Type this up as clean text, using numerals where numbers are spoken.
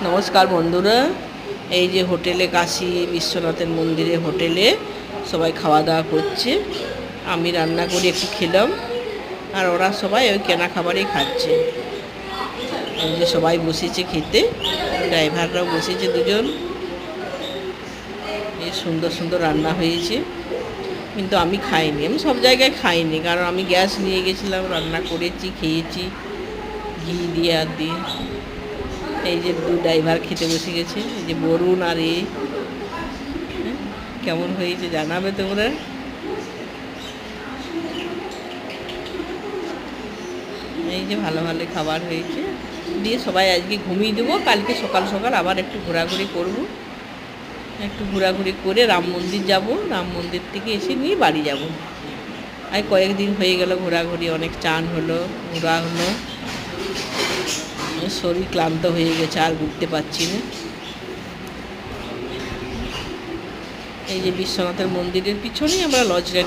নমস্কার বন্ধুরা, এই যে হোটেলে কাশী বিশ্বনাথের মন্দিরে হোটেলে সবাই খাওয়া দাওয়া করছে। আমি রান্না করে একটু খেলাম, আর ওরা সবাই ওই কেনা খাবারই খাচ্ছে। এই যে সবাই বসেছে খেতে, ড্রাইভাররাও বসেছে দুজন। এই সুন্দর সুন্দর রান্না হয়েছে, কিন্তু আমি খাইনি। আমি সব জায়গায় খাইনি, কারণ আমি গ্যাস নিয়ে গেছিলাম, রান্না করেছি, খেয়েছি ঘি দিয়ে আর দিয়ে। এই যে দু ড্রাইভার খেতে বসে গেছে, এই যে বরুণ আর কেমন হয়েছে জানাবে তোমরা। এই যে ভালো ভালো খাবার হয়েছে, দিয়ে সবাই আজকে ঘুমিয়ে দেবো। কালকে সকাল সকাল আবার একটু ঘোরাঘুরি করব, একটু ঘোরাঘুরি করে রাম মন্দির যাব। রাম মন্দির থেকে এসে নিয়ে বাড়ি যাব। আর কয়েকদিন হয়ে গেল ঘোরাঘুরি, অনেক চান হলো, ঘোরা হলো, শরীর ক্লান্ত হয়ে গেছে, আর ঘুরতে পারছি না। এই যে বিশ্বনাথের মন্দিরের পিছনেই আমরা লজটা নিয়ে